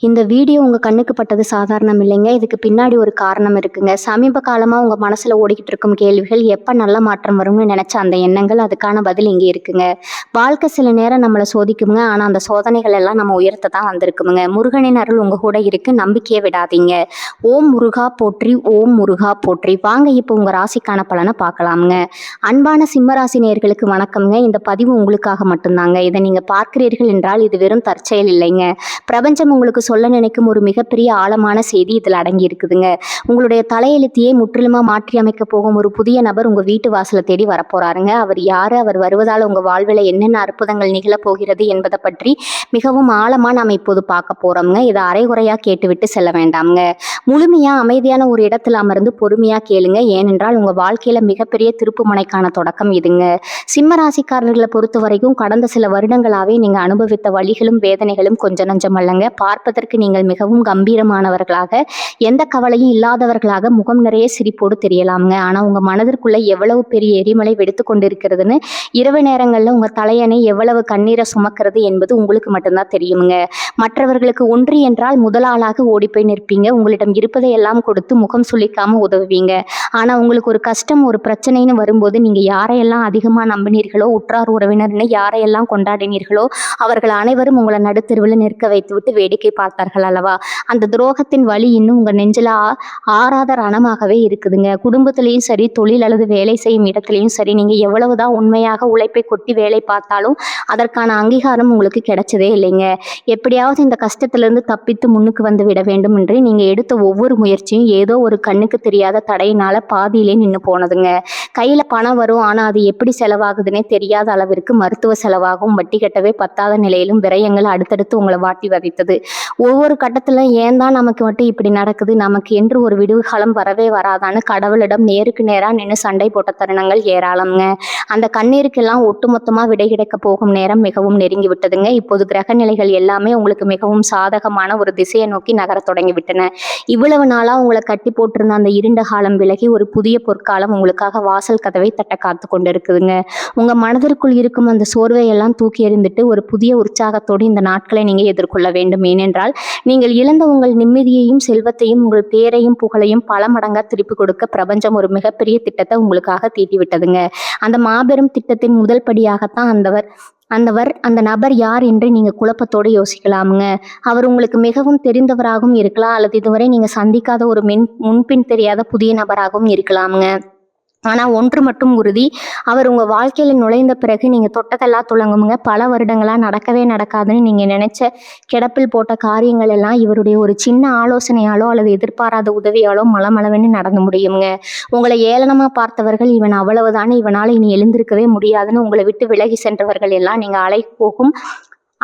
இந்த வீடியோ உங்க கண்ணுக்கு பட்டது சாதாரணம் இல்லைங்க. இதுக்கு பின்னாடி ஒரு காரணம் இருக்குங்க. சமீப காலமா உங்க மனசுல ஓடிக்கிட்டு இருக்கும் கேள்விகள், எப்ப நல்ல மாற்றம் வரும்னு நினைச்ச அந்த எண்ணங்கள், அதுக்கான பதில் இங்க இருக்குங்க. வாழ்க்கை சில நேரம் நம்மள சோதிக்குங்க. ஆனா அந்த சோதனைகள் எல்லாம் நம்ம உயர்த்த தான் வந்திருக்குமுங்க. முருகனின் அருள் உங்க கூட இருக்கு. நம்பிக்கையை விடாதீங்க. ஓம் முருகா போற்றி, ஓம் முருகா போற்றி. வாங்க இப்போ உங்க ராசிக்கான பலனை பார்க்கலாமுங்க. அன்பான சிம்மராசி நேயர்களுக்கு வணக்கம்ங்க. இந்த பதிவு உங்களுக்காக மட்டும்தாங்க. இதை நீங்க பார்க்கிறீர்கள் என்றால் இது வெறும் தற்செயல் இல்லைங்க. பிரபஞ்சம் உங்களுக்கு சொல்ல நினைக்கும் ஒரு மிகப்பெரிய ஆழமான செய்தி இதில் அடங்கி இருக்குதுங்க. உங்களுடைய தலையெழுத்தையே முற்றிலுமா மாற்றி அமைக்க போகும் ஒரு புதிய நபர் உங்க வீட்டு வாசலை தேடி வரப்போறாருங்க. அவர் யாரு, அவர் வருவதால் உங்க வாழ்வில் என்னென்ன அற்புதங்கள் நிகழப் போகிறது என்பதை பற்றி மிகவும் ஆழமா நாம இப்போது பார்க்க போறோம்ங்க. இதை அரைகுறையா கேட்டுவிட்டு செல்ல வேண்டாம்ங்க. முழுமையா அமைதியான ஒரு இடத்துல அமர்ந்து பொறுமையா கேளுங்க. ஏனென்றால் உங்க வாழ்க்கையில மிகப்பெரிய திருப்பு முனைக்கான தொடக்கம் இதுங்க. சிம்ம ராசிக்காரர்களை பொறுத்த வரைக்கும் கடந்த சில வருடங்களாவே நீங்க அனுபவித்த வலிகளும் வேதனைகளும் கொஞ்சம் நஞ்சம் அல்லங்க. பார்ப்பதற்கு நீங்கள் மிகவும் கம்பீரமானவர்களாக, எந்த கவலையும் இல்லாதவர்களாக, முகம் நிறைய சிரிப்போடு தெரியலாம்ங்க. ஆனா உங்க மனதிற்குள்ள எவ்வளவு பெரிய எரிமலை வெடித்து கொண்டிருக்கிறதுன்னு, இரவு நேரங்கள்ல உங்க தலையணை எவ்வளவு கண்ணீரை சுமக்கிறது என்பது உங்களுக்கு மட்டும்தான் தெரியுங்க. மற்றவர்களுக்கு ஒன்று என்றால் முதல் ஆளாக ஓடி போய் நிற்பீங்க. உங்களிடம் இருப்பதை எல்லாம் கொடுத்து முகம் சுளிக்காம உதவுவீங்க. ஆனா உங்களுக்கு ஒரு கஷ்டம், ஒரு பிரச்சனைன்னு வரும்போது நீங்க யாரையெல்லாம் அதிகமா நம்பினீர்களோ, உற்றார் உறவினர்னு யாரையெல்லாம் கொண்டாடினீர்களோ, அவர்கள் அனைவரும் உங்களை நடுத்தெருவில் நிற்க வைத்துவிட்டு வேடிக்கை பார்த்தார்கள் அல்லவா? அந்த துரோகத்தின் வலி இன்னும் உங்க நெஞ்சில ஆறாத ரணமாகவே இருக்குதுங்க. குடும்பத்திலையும் சரி, தொழில் அல்லது வேலை செய்யும் இடத்துலையும் சரி, நீங்க எவ்வளவுதான் உண்மையாக உழைப்பை கொட்டி வேலை பார்த்தாலும் அதற்கான அங்கீகாரம் உங்களுக்கு கிடைச்சதே இல்லைங்க. எப்படியாவது இந்த கஷ்டத்திலிருந்து தப்பித்து முன்னுக்கு வந்து விட வேண்டும் என்று நீங்க எடுத்த ஒவ்வொரு முயற்சியும் ஏதோ ஒரு கண்ணுக்கு தெரியாத தடையினால பாதியிலே நின்று போனதுங்க. கையில பணம் வரும், ஆனா அது எப்படி செலவாகுதுன்னே தெரியாத அளவிற்கு மருத்துவ செலவாகவும் வட்டி கட்டவே பத்தாத நிலையிலும் விரயங்கள் அடுத்தடுத்து உங்களை வாட்டி வதைத்தது. ஒவ்வொரு கட்டத்துல ஏன் தான் நமக்கு மட்டும் இப்படி நடக்குது, நமக்கு என்று ஒரு விடுவு காலம் வரவே வராதான்னு கடவுளிடம் நேருக்கு நேரா நின்று சண்டை போட்ட தருணங்கள் ஏராளம்ங்க. அந்த கண்ணீருக்கெல்லாம் ஒட்டுமொத்தமா விடை கிடைக்க போகும் நேரம் மிகவும் நெருங்கி விட்டதுங்க. இப்போது கிரக நிலைகள் எல்லாமே உங்களுக்கு மிகவும் சாதகமான ஒரு திசையை நோக்கி நகர தொடங்கி விட்டன. இவ்வளவு நாளா உங்களை கட்டி போட்டிருந்த அந்த இருண்ட காலம் விலகி ஒரு புதிய பொற்காலம் உங்களுக்காக வாசல் கதவை தட்ட காத்து கொண்டு இருக்குதுங்க. உங்க மனதிற்குள் இருக்கும் அந்த சோர்வை எல்லாம் தூக்கி எறிந்துட்டு ஒரு புதிய உற்சாகத்தோடு இந்த நாட்களை நீங்க எதிர்கொள்ள வேண்டும். ஏனென்றால் நீங்கள் இழந்த உங்கள் நிம்மதியையும் செல்வத்தையும் உங்கள் பேரையும் புகழையும் பல மடங்கா திருப்பி கொடுக்க பிரபஞ்சம் ஒரு மிகப்பெரிய திட்டத்தை உங்களுக்காக தீட்டி விட்டதுங்க. அந்த மாபெரும் திட்டத்தின் முதல் படியாகத்தான் அந்த நபர் யார் என்று நீங்க குழப்பத்தோடு யோசிக்கலாமுங்க. அவர் உங்களுக்கு மிகவும் தெரிந்தவராகவும் இருக்கலாம், அல்லது இதுவரை நீங்க சந்திக்காத ஒரு முன்பின் தெரியாத புதிய நபராகவும் இருக்கலாமுங்க. ஆனா ஒன்று மட்டும் உறுதி, அவர் உங்க வாழ்க்கையில நுழைந்த பிறகு நீங்க தொட்டதெல்லாம் துளங்குமுங்க. பல வருடங்களா நடக்கவே நடக்காதுன்னு நீங்க நினைச்ச கிடப்பில் போட்ட காரியங்கள் எல்லாம் இவருடைய ஒரு சின்ன ஆலோசனையாலோ அல்லது எதிர்பாராத உதவியாலோ மளமளவென்னு நடந்து முடியுங்க. உங்களை ஏளனமா பார்த்தவர்கள், இவன் அவ்வளவுதானே, இவனால இனி எழுந்திருக்கவே முடியாதுன்னு உங்களை விட்டு விலகி சென்றவர்கள் எல்லாம் நீங்க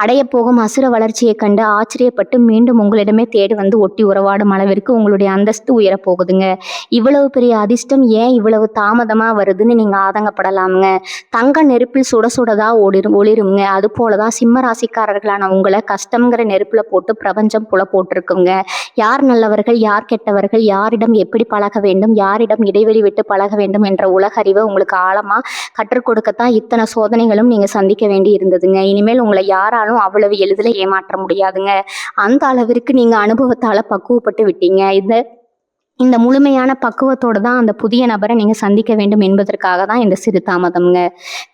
அடைய போகும் அசுர வளர்ச்சியை கண்டு ஆச்சரியப்பட்டு மீண்டும் உங்களிடமே தேடி வந்து ஒட்டி உறவாடும் அளவிற்கு உங்களுடைய அந்தஸ்து உயரப்போகுதுங்க. இவ்வளவு பெரிய அதிர்ஷ்டம் ஏன் இவ்வளவு தாமதமா வருதுன்னு நீங்க ஆதங்கப்படலாமுங்க. தங்க நெருப்பில் சுட சுடதா ஒளிருங்க. அது போலதான் சிம்ம ராசிக்காரர்களான உங்களை கஷ்டம்ங்கிற நெருப்புல போட்டு பிரபஞ்சம் புல போட்டிருக்குங்க. யார் நல்லவர்கள், யார் கெட்டவர்கள், யாரிடம் எப்படி பழக வேண்டும், யாரிடம் இடைவெளி விட்டு பழக வேண்டும் என்ற உலக அறிவை உங்களுக்கு ஆழமா கற்றுக் கொடுக்கத்தான் இத்தனை சோதனைகளும் நீங்க சந்திக்க வேண்டி இருந்ததுங்க. இனிமேல் உங்களை யாராலும் அவ்வளவு எளிதில் ஏமாற்ற முடியாதுங்க. அந்த அளவிற்கு நீங்க அனுபவத்தால பக்குவப்பட்டு விட்டீங்க. இந்த முழுமையான பக்குவத்தோடு தான் அந்த புதிய நபரை நீங்கள் சந்திக்க வேண்டும் என்பதற்காக தான் இந்த சிறு தாமதம்ங்க.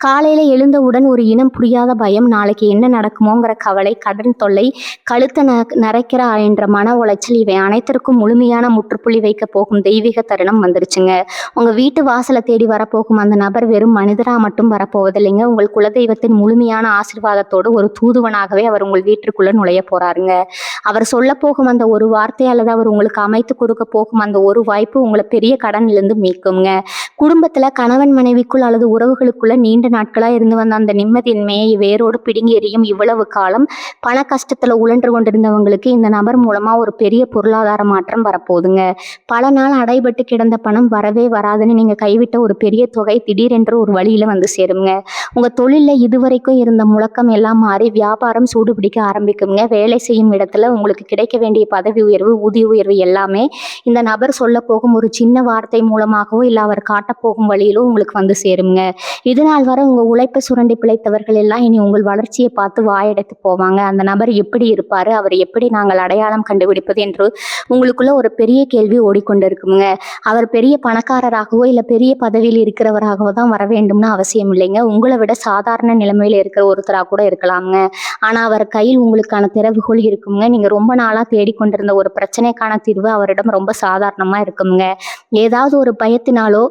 காலையில் எழுந்தவுடன் ஒரு இனம் புரியாத பயம், நாளைக்கு என்ன நடக்குமோங்கிற கவலை, கடன் தொல்லை, கழுத்தை நரைக்கிற என்ற மன உளைச்சல், இவை அனைத்திற்கும் முழுமையான முற்றுப்புள்ளி வைக்க போகும் தெய்வீக தருணம் வந்துருச்சுங்க. உங்கள் வீட்டு வாசலை தேடி வரப்போகும் அந்த நபர் வெறும் மனிதராக மட்டும் வரப்போவதில்லைங்க. உங்கள் குலதெய்வத்தின் முழுமையான ஆசீர்வாதத்தோடு ஒரு தூதுவனாகவே அவர் உங்கள் வீட்டிற்குள்ளே நுழைய போகிறாருங்க. அவர் சொல்ல போகும் அந்த ஒரு வார்த்தை அல்லது அவர் உங்களுக்கு அமைத்து கொடுக்க போகும் அந்த ஒரு வாய்ப்பு உங்களை பெரிய கடனிலிருந்து மீட்குங்க. குடும்பத்துல கணவன் மனைவிக்குள் அல்லது உறவுகளுக்குள்ள நீண்ட நாட்களா இருந்து வந்த அந்த நிம்மதியின்மையை வேரோடு பிடுங்கி எறியும் இவ்வளவு காலம் பண கஷ்டத்துல உழன்று கொண்டிருந்தவங்களுக்கு இந்த நபர் மூலமா ஒரு பெரிய பொருளாதார மாற்றம் வரப்போகுதுங்க. பல நாள் அடைபட்டு கிடந்த பணம் வரவே வராதுன்னு நீங்க கைவிட்ட ஒரு பெரிய தொகை திடீரென்று ஒரு வழியில வந்து சேருங்க. உங்க தொழில இதுவரைக்கும் இருந்த முழக்கம் எல்லாம் மாறி வியாபாரம் சூடுபிடிக்க ஆரம்பிக்குங்க. வேலை செய்யும் இடத்துல உங்களுக்கு கிடைக்க வேண்டிய பதவி உயர்வு, ஊதிய உயர்வு எல்லாமே இந்த நபர் சொல்ல போகும் ஒரு சின்ன வார்த்தை மூலமாகவோ இல்லை அவர் காட்டப்போகும் வழியிலோ உங்களுக்கு வந்து சேருங்க. இது நாள் வரை உங்க உழைப்பை சுரண்டி பிழைத்தவர்கள் எல்லாம் இனி உங்கள் வளர்ச்சியை பார்த்து வாயடைத்து போவாங்க. அந்த நபர் எப்படி இருப்பாரு, அவர் எப்படி நாங்கள் அடையாளம் கண்டுபிடிப்பது என்று உங்களுக்குள்ள ஒரு பெரிய கேள்வி ஓடிக்கொண்டு இருக்குங்க. அவர் பெரிய பணக்காரராகவோ இல்லை பெரிய பதவியில் இருக்கிறவராகவோ தான் வர வேண்டும்னு அவசியம் இல்லைங்க. உங்களை விட சாதாரண நிலைமையில இருக்கிற ஒருத்தராக கூட இருக்கலாமுங்க. ஆனா அவர் கையில் உங்களுக்கான திறவுகோல் இருக்குங்க. நீங்க ரொம்ப நாளா தேடிக்கொண்டிருந்த ஒரு பிரச்சனைக்கான தீர்வு அவரிடம் ரொம்ப சாதாரணமா இருக்குங்க. ஏதாவது ஒரு பயத்தினாலோ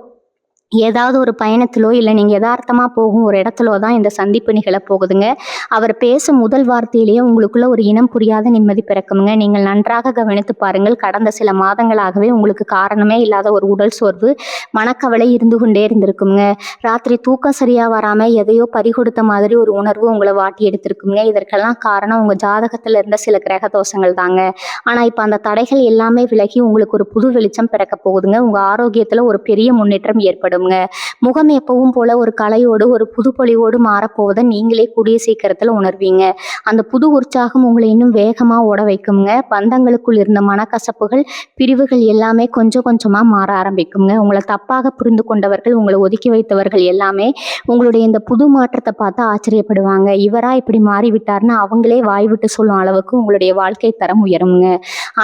ஏதாவது ஒரு பயணத்திலோ இல்லை நீங்கள் யதார்த்தமா போகும் ஒரு இடத்துலோ தான் இந்த சந்திப்பு நிகழ போகுதுங்க. அவர் பேசும் முதல் வார்த்தையிலேயே உங்களுக்குள்ள ஒரு இனம் புரியாத நிம்மதி பிறக்குங்க. நீங்கள் நன்றாக கவனித்து பாருங்கள். கடந்த சில மாதங்களாகவே உங்களுக்கு காரணமே இல்லாத ஒரு உடல் சோர்வு, மனக்கவலை இருந்து கொண்டே இருந்திருக்குங்க. ராத்திரி தூக்கம் சரியா வராம எதையோ பறிகொடுத்த மாதிரி ஒரு உணர்வு உங்களை வாட்டி எடுத்திருக்குங்க. இதற்கெல்லாம் காரணம் உங்க ஜாதகத்துல இருந்த சில கிரக தோஷங்கள் தாங்க. ஆனா இப்ப அந்த தடைகள் எல்லாமே விலகி உங்களுக்கு ஒரு புது வெளிச்சம் பிறக்க போகுதுங்க. உங்க ஆரோக்கியத்துல ஒரு பெரிய முன்னேற்றம் ஏற்படும். முகம் எப்பவும் போல ஒரு கலையோடு ஒரு புது பொலிவோடு மாறப்போவதை நீங்களே கூடிய சீக்கிரத்துல உணர்வீங்க. அந்த புது உற்சாகம் உங்களை இன்னும் வேகமா ஓட வைக்குங்க. பந்தங்களுக்குள் இருந்த மனக்கசப்புகள், பிரிவுகள் எல்லாமே கொஞ்சம் கொஞ்சமா மாற ஆரம்பிக்குங்க. உங்களை தப்பாக புரிந்து கொண்டவர்கள், உங்களை ஒதுக்கி வைத்தவர்கள் எல்லாமே உங்களுடைய இந்த புது மாற்றத்தை பார்த்து ஆச்சரியப்படுவாங்க. இவரா இப்படி மாறிவிட்டார்னு அவங்களே வாய் விட்டு சொல்லும் அளவுக்கு உங்களுடைய வாழ்க்கை தரம் உயருங்க.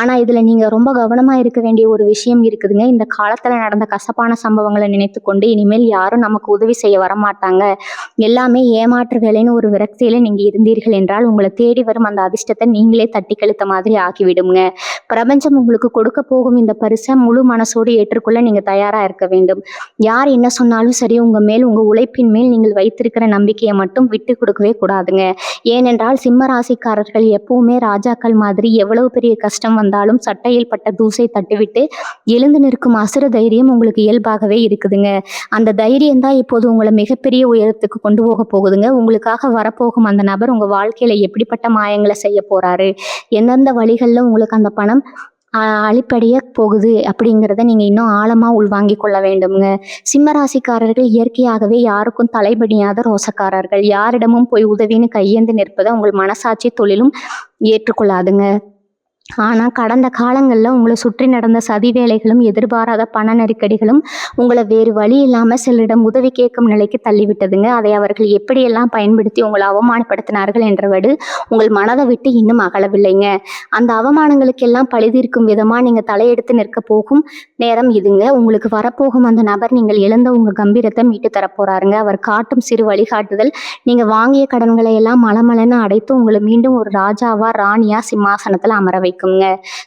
ஆனா இதுல நீங்க ரொம்ப கவனமா இருக்க வேண்டிய ஒரு விஷயம் இருக்குதுங்க. இந்த காலத்துல நடந்த கசப்பான சம்பவங்களை நினைத்து கொண்டு இனிமேல் யாரும் நமக்கு உதவி செய்ய வரமாட்டாங்க, எல்லாமே ஏமாற்று வேலைன்னு ஒரு விரக்தியில நீங்க இருந்தீர்கள் என்றால் உங்களை தேடி வரும் அந்த அதிர்ஷ்டத்தை நீங்களே தட்டி கழித்த மாதிரி ஆக்கிவிடுங்க. பிரபஞ்சம் உங்களுக்கு கொடுக்க போகும் இந்த பரிசை முழு மனசோடு ஏற்றுக்கொள்ள நீங்க தயாரா இருக்க வேண்டும். யார் என்ன சொன்னாலும் சரி, உங்க மேல், உங்க உழைப்பின் மேல் நீங்கள் வைத்திருக்கிற நம்பிக்கையை மட்டும் விட்டு கொடுக்கவே கூடாதுங்க. ஏனென்றால் சிம்ம ராசிக்காரர்கள் எப்பவுமே ராஜாக்கள் மாதிரி எவ்வளவு பெரிய கஷ்டம் வந்தாலும் சட்டையில் பட்ட தூசை தட்டிவிட்டு எழுந்து நிற்கும் அசுர தைரியம் உங்களுக்கு இயல்பாகவே இருக்குதுங்க. அந்த தைரியம் தான் இப்போது உங்களை மிகப்பெரிய உயரத்துக்கு கொண்டு போக போகுதுங்க. உங்களுக்காக வரப்போகும் அந்த நபர் உங்க வாழ்க்கையில எப்படிப்பட்ட மாயங்களை செய்ய போறாரு, எந்தெந்த வழிகளில் உங்களுக்கு அந்த பணம் அழிப்படைய போகுது அப்படிங்கிறத நீங்க இன்னும் ஆழமா உள்வாங்கி கொள்ள வேண்டும்ங்க. சிம்மராசிக்காரர்கள் இயற்கையாகவே யாருக்கும் தலைபடியாத ரோசக்காரர்கள். யாரிடமும் போய் உதவின்னு கையேந்து நிற்பதை உங்கள் மனசாட்சி தொழிலும் ஏற்றுக்கொள்ளாதுங்க. ஆனா கடந்த காலங்கள்ல உங்களை சுற்றி நடந்த சதி வேலைகளும் எதிர்பாராத பண நெருக்கடிகளும் உங்களை வேறு வழி இல்லாம சிலரிடம் உதவி கேட்கும் நிலைக்கு தள்ளிவிட்டதுங்க. அதை அவர்கள் எப்படியெல்லாம் பயன்படுத்தி உங்களை அவமானப்படுத்தினார்கள் என்றவடு உங்கள் மனதை விட்டு இன்னும் அகலவில்லைங்க. அந்த அவமானங்களுக்கெல்லாம் பழிதீர்க்கும் விதமா நீங்க தலையெடுத்து நிற்க போகும் நேரம் இதுங்க. உங்களுக்கு வரப்போகும் அந்த நபர் நீங்கள் இழந்த உங்க கம்பீரத்தை மீட்டு தரப்போறாருங்க. அவர் காட்டும் சிறு வழிகாட்டுதல் நீங்க வாங்கிய கடன்களை எல்லாம் மலமலன்னு அடைத்து உங்களை மீண்டும் ஒரு ராஜாவா ராணியா சிம்மாசனத்துல அமர வைக்குங்க.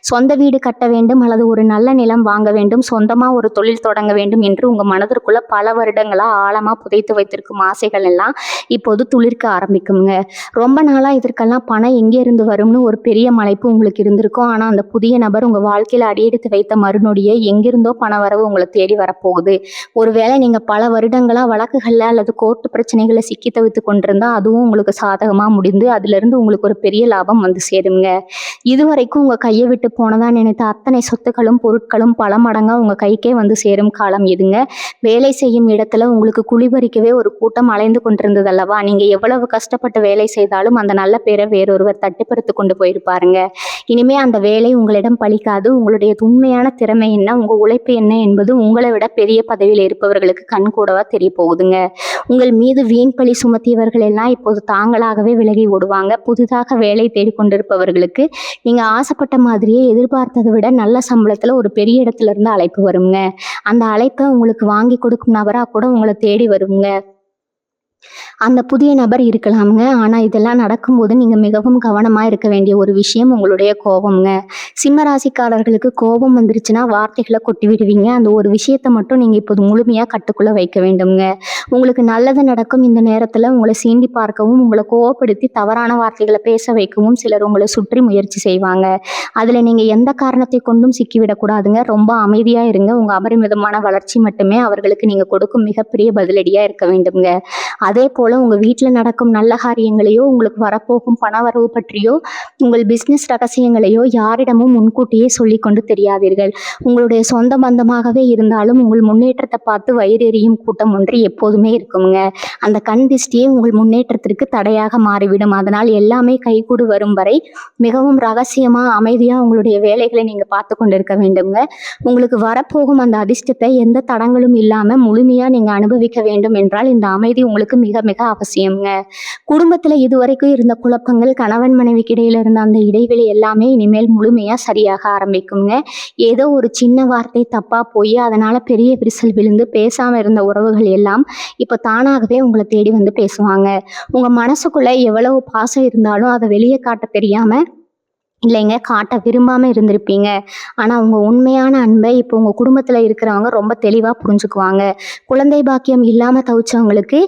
சொந்த வீடு கட்ட வேண்டும் அல்லது ஒரு நல்ல நிலம் வாங்க வேண்டும், சொந்தமா ஒரு தொழில் தொடங்க வேண்டும் என்று உங்க மனதிற்குள்ள பல வருடங்களா ஆழமா புதைத்து வைத்திருக்கும் ஆசைகள் எல்லாம் இப்போது துளிர்க்க ஆரம்பிக்குங்க. ரொம்ப நாளா இதற்கெல்லாம் பணம் எங்கே இருந்து வரும்னு ஒரு பெரிய மலைப்பு உங்களுக்கு இருந்திருக்கும். ஆனா அந்த புதிய நபர் உங்க வாழ்க்கையில அடியெடுத்து வைத்த மறுநொடியே எங்கிருந்தோ பண வரவு உங்களை தேடி வரப்போகுது. ஒருவேளை நீங்க பல வருடங்களா வழக்குகள்ல அல்லது கோர்ட்டு பிரச்சனைகளை சிக்கி தவித்து கொண்டிருந்தா அதுவும் உங்களுக்கு சாதகமா முடிந்து அதுல இருந்து உங்களுக்கு ஒரு பெரிய லாபம் வந்து சேருங்க. இதுவரைக்கும் உங்க கையை விட்டு போனதா நினைத்த அத்தனை சொத்துக்களும் பொருட்களும் பல மடங்கா உங்க கைக்கே வந்து சேரும் காலம் இதுங்க. வேலை செய்யும் இடத்துல உங்களுக்கு குளிபறிக்கவே ஒரு கூட்டம் அலைந்து கொண்டிருந்தது அல்லவா? நீங்க எவ்வளவு கஷ்டப்பட்டு வேலை செய்தாலும் அந்த நல்ல பேரை வேறொருவர் தட்டிப்பறித்து கொண்டு போயிருப்பாருங்க. இனிமே அந்த வேலை உங்களிடம் பலிக்காது. உங்களுடைய உண்மையான திறமை என்ன, உங்க உழைப்பு என்ன என்பது உங்களை விட பெரிய பதவியில் இருப்பவர்களுக்கு கண்கூடவா தெரிய போகுதுங்க. உங்கள் மீது வீண் பழி சுமத்தியவர்கள் எல்லாம் இப்போது தாங்களாகவே விலகி ஓடுவாங்க. புதிதாக வேலை தேடிக்கொண்டிருப்பவர்களுக்கு நீங்க ஆசைப்பட்ட மாதிரியே எதிர்பார்த்ததை விட நல்ல சம்பளத்துல ஒரு பெரிய இடத்துல இருந்து அழைப்பு வருங்க. அந்த அழைப்பை உங்களுக்கு வாங்கி கொடுக்கும் நபரா கூட உங்களை தேடி வருங்க. அந்த புதிய நபர் இருக்கலாமுங்க. ஆனா இதெல்லாம் நடக்கும்போது நீங்க மிகவும் கவனமா இருக்க வேண்டிய ஒரு விஷயம் உங்களுடைய கோபம்ங்க. சிம்ம ராசிக்காரர்களுக்கு கோபம் வந்துருச்சுன்னா வார்த்தைகளை கொட்டி விடுவீங்க. அந்த ஒரு விஷயத்தை மட்டும் நீங்க இப்போது முழுமையா கட்டுக்குள்ள வைக்க வேண்டும்ங்க. உங்களுக்கு நல்லது நடக்கும் இந்த நேரத்துல உங்களை சீண்டி பார்க்கவும் உங்களை கோவப்படுத்தி தவறான வார்த்தைகளை பேச வைக்கவும் சிலர் உங்களை சுற்றி முயற்சி செய்வாங்க. அதுல நீங்க எந்த காரணத்தை கொண்டும் சிக்கிவிடக்கூடாதுங்க. ரொம்ப அமைதியா இருங்க. உங்க அபரிமிதமான வளர்ச்சி மட்டுமே அவர்களுக்கு நீங்க கொடுக்கும் மிகப்பெரிய பதிலடியா இருக்க வேண்டும்ங்க. அதே போல போல் உங்கள் வீட்டில் நடக்கும் நல்ல காரியங்களையோ, உங்களுக்கு வரப்போகும் பணவரவு பற்றியோ, உங்கள் பிஸ்னஸ் ரகசியங்களையோ யாரிடமும் முன்கூட்டியே சொல்லிக்கொண்டு தெரியாதீர்கள். உங்களுடைய சொந்த பந்தமாகவே இருந்தாலும் உங்கள் முன்னேற்றத்தை பார்த்து வயிறெறியும் கூட்டம் ஒன்று எப்போதுமே இருக்குங்க. அந்த கண் திஷ்டியே உங்கள் முன்னேற்றத்திற்கு தடையாக மாறிவிடும். அதனால் எல்லாமே கைகூடி வரும் வரை மிகவும் ரகசியமாக அமைதியாக உங்களுடைய வேலைகளை நீங்கள் பார்த்து கொண்டு இருக்க வேண்டுங்க. உங்களுக்கு வரப்போகும் அந்த அதிர்ஷ்டத்தை எந்த தடங்களும் இல்லாமல் முழுமையாக நீங்கள் அனுபவிக்க வேண்டும் என்றால் இந்த அமைதி உங்களுக்கு மிக மிக அவசியம்ங்க. குடும்பத்தில் இதுவரைக்கும் இருந்த குழப்பங்கள், கணவன் மனைவிக்கு இடையில இருந்த அந்த இடைவெளி எல்லாமே இனிமேல் முழுமையாக சரியாக ஆரம்பிக்குங்க. ஏதோ ஒரு சின்ன வார்த்தை தப்பாக போய் அதனால் பெரிய விரிசல் விழுந்து பேசாமல் இருந்த உறவுகள் எல்லாம் இப்போ தானாகவே உங்களை தேடி வந்து பேசுவாங்க. உங்கள் மனசுக்குள்ளே எவ்வளவு பாசம் இருந்தாலும் அதை வெளியே காட்ட தெரியாமல் இல்லைங்க காட்ட விரும்பாமல் இருந்திருப்பீங்க. ஆனால் உங்கள் உண்மையான அன்பை இப்போ உங்கள் குடும்பத்தில் இருக்கிறவங்க ரொம்ப தெளிவாக புரிஞ்சுக்குவாங்க. குழந்தை பாக்கியம் இல்லாமல் தவிச்சவங்களுக்கு,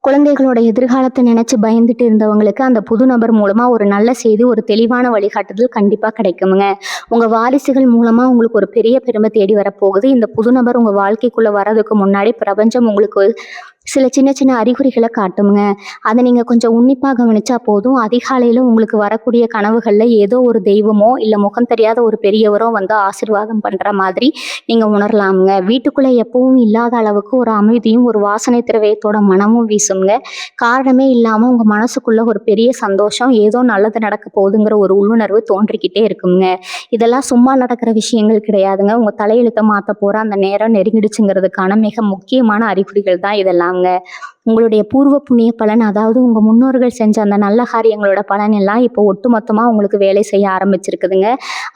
குழந்தைகளோட எதிர்காலத்தை நினச்சி பயந்துட்டு இருந்தவங்களுக்கு அந்த புது நபர் மூலமாக ஒரு நல்ல செய்தி, ஒரு தெளிவான வழிகாட்டுதல் கண்டிப்பாக கிடைக்குங்க. உங்கள் வாரிசுகள் மூலமாக உங்களுக்கு ஒரு பெரிய பெருமை தேடி வரப்போகுது. இந்த புது நபர் உங்கள் வாழ்க்கைக்குள்ளே வர்றதுக்கு முன்னாடி பிரபஞ்சம் உங்களுக்கு சில சின்ன சின்ன அறிகுறிகளை காட்டுங்க. அதை நீங்கள் கொஞ்சம் உன்னிப்பாக கவனிச்சா போதும். அதிகாலையில் உங்களுக்கு வரக்கூடிய கனவுகளில் ஏதோ ஒரு தெய்வமோ இல்லை முகம் தெரியாத ஒரு பெரியவரோ வந்து ஆசீர்வாதம் பண்ணுற மாதிரி நீங்கள் உணரலாமுங்க. வீட்டுக்குள்ளே எப்பவும் இல்லாத அளவுக்கு ஒரு அமைதியும் ஒரு வாசனை திரவியத்தோட மனமும் வீசுங்க. காரணமே இல்லாமல் உங்கள் மனசுக்குள்ளே ஒரு பெரிய சந்தோஷம், ஏதோ நல்லது நடக்க போகுதுங்கிற ஒரு உள்ளுணர்வு தோன்றிக்கிட்டே இருக்குங்க. இதெல்லாம் சும்மா நடக்கிற விஷயங்கள் கிடையாதுங்க. உங்கள் தலையெழுத்தை மாற்ற போகிற அந்த நேரம் நெருங்கிடுச்சுங்கிறதுக்கான மிக முக்கியமான அறிகுறிகள் தான் இதெல்லாம். உங்களுடைய பூர்வ புண்ணிய பலன், அதாவது உங்க முன்னோர்கள் செஞ்ச அந்த நல்ல காரியங்களோட பலன் எல்லாம் இப்போ ஒட்டுமொத்தமா உங்களுக்கு வேலை செய்ய ஆரம்பிச்சிருக்குதுங்க.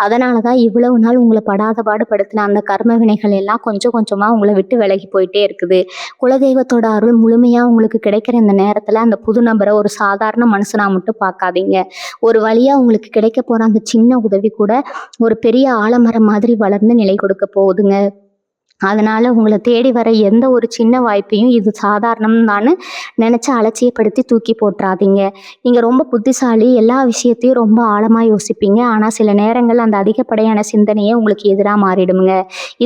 அதனாலதான் இவ்வளவு நாள் உங்களை படாத பாடுபடுத்தின அந்த கர்ம வினைகள் எல்லாம் கொஞ்சம் கொஞ்சமா உங்களை விட்டு விலகி போயிட்டே இருக்குது. குலதெய்வத்தோட அருள் முழுமையா உங்களுக்கு கிடைக்கிற இந்த நேரத்துல அந்த புது நபரை ஒரு சாதாரண மனுஷனா மட்டும் பார்க்காதீங்க. ஒரு வழியா உங்களுக்கு கிடைக்க போற அந்த சின்ன உதவி கூட ஒரு பெரிய ஆலமரம் மாதிரி வளர்ந்து நிலை கொடுக்க போகுதுங்க. அதனால் உங்களை தேடி வர எந்த ஒரு சின்ன வாய்ப்பையும் இது சாதாரணம்னு நினச்சி அலட்சியப்படுத்தி தூக்கி போட்டுறாதீங்க. நீங்கள் ரொம்ப புத்திசாலி, எல்லா விஷயத்தையும் ரொம்ப ஆழமாக யோசிப்பீங்க. ஆனால் சில நேரங்கள் அந்த அதிகப்படியான சிந்தனையே உங்களுக்கு எதிராக மாறிடுங்க.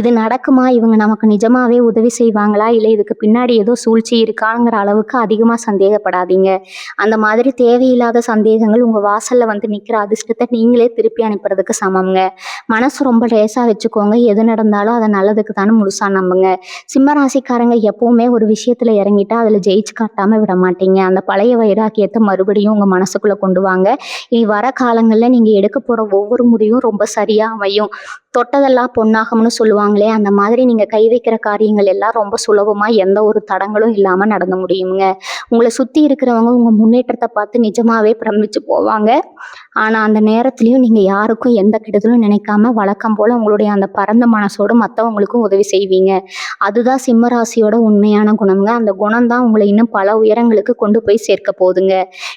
இது நடக்குமா, இவங்க நமக்கு நிஜமாகவே உதவி செய்வாங்களா, இல்லை இதுக்கு பின்னாடி ஏதோ சூழ்ச்சி இருக்காங்கிற அளவுக்கு அதிகமாக சந்தேகப்படாதீங்க. அந்த மாதிரி தேவையில்லாத சந்தேகங்கள் உங்கள் வாசலில் வந்து நிற்கிற அதிர்ஷ்டத்தை நீங்களே திருப்பி அனுப்புறதுக்கு சமம்ங்க. மனசு ரொம்ப லேசாக வச்சுக்கோங்க. எது நடந்தாலும் அதை நல்லதுக்கு தானே முழுசா நம்புங்க. சிம்ம ராசிக்காரங்க எப்பவுமே ஒரு விஷயத்துல இறங்கிட்டா அதுல ஜெயிச்சு காட்டாம விட மாட்டீங்க. அந்த பழைய வைராக்கியத்தை மறுபடியும் உங்க மனசுக்குள்ள கொண்டு வாங்க. இனி வர காலங்கள்ல நீங்க எடுக்க போற ஒவ்வொரு முடிவும் ரொம்ப சரியா அமையும். தொட்டதெல்லாம் பொன்னாகும்னு சொல்லுவாங்களே, அந்த மாதிரி நீங்க கை வைக்கிற காரியங்கள் எல்லாம் ரொம்ப சுலபமா எந்த ஒரு தடங்களும் இல்லாம நடந்து முடியுங்க. உங்களை சுத்தி இருக்கிறவங்க உங்க முன்னேற்றத்தை பார்த்து நிஜமாவே பிரமிச்சு போவாங்க. ஆனா அந்த நேரத்திலயும் நீங்க யாருக்கும் எந்த கெடுதலும் நினைக்காம வழக்கம் போல உங்களுடைய அந்த பரந்த மனசோடு மற்றவங்களுக்கும் உதவி செய்வீங்க. அதுதான் சிம்மராசியோட உண்மையான குணம்ங்க. அந்த குணம் தான் உங்களை இன்னும் பல உயரங்களுக்கு கொண்டு போய் சேர்க்க போகுதுங்க.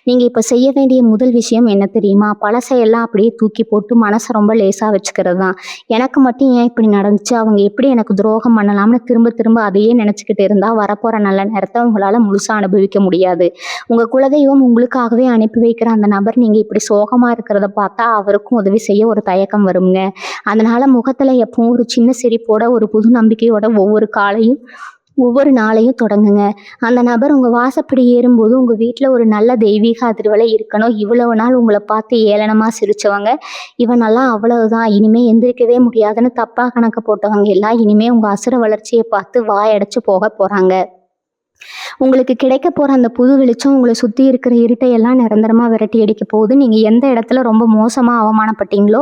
நீங்க இப்ப செய்ய வேண்டிய முதல் விஷயம் என்ன தெரியுமா? பழசையெல்லாம் அப்படியே தூக்கி போட்டு மனசை ரொம்ப லேசா வச்சுக்கிறது தான். எனக்கு மட்டும் ஏன் இப்படி நடந்துச்சு, அவங்க எப்படி எனக்கு துரோகம் பண்ணலாம்னு திரும்ப திரும்ப அதையே நினைச்சுக்கிட்டு இருந்தா வரப்போற நல்ல நேரத்தை உங்களால முழுசா அனுபவிக்க முடியாது. உங்க குலதெய்வம் உங்களுக்காகவே அனுப்பி வைக்கிற அந்த நபர் நீங்க இப்படி சோகமா இருக்கிறத பார்த்தா அவருக்கும் உதவி செய்ய ஒரு தயக்கம் வருங்க. அதனால முகத்துல எப்பவும் ஒரு சின்ன சிரிப்போட, ஒரு புது நம்பிக்கையோட ஒவ்வொரு நாளையும் தொடங்குங்க. அந்த நபர் உங்க வாசப்படி ஏறும்போது உங்க வீட்டுல ஒரு நல்ல தெய்வீக அதிர்வலை இருக்கணும். இவ்வளவு நாள் உங்களை பார்த்து ஏளனமா சிரிச்சவங்க, இவனெல்லாம் அவ்வளவுதான், இனிமே எந்திரிக்கவே முடியாதுன்னு தப்பா கணக்கு போட்டவங்க எல்லாம் இனிமே உங்க அசுர வளர்ச்சியை பார்த்து வாயடைச்சு போக போறாங்க. உங்களுக்கு கிடைக்க போற அந்த புது வெளிச்சம் உங்களை சுத்தி இருக்கிற இருட்டையெல்லாம் நிரந்தரமா விரட்டி அடிக்க போகுது. நீங்க எந்த இடத்துல ரொம்ப மோசமா அவமானப்பட்டீங்களோ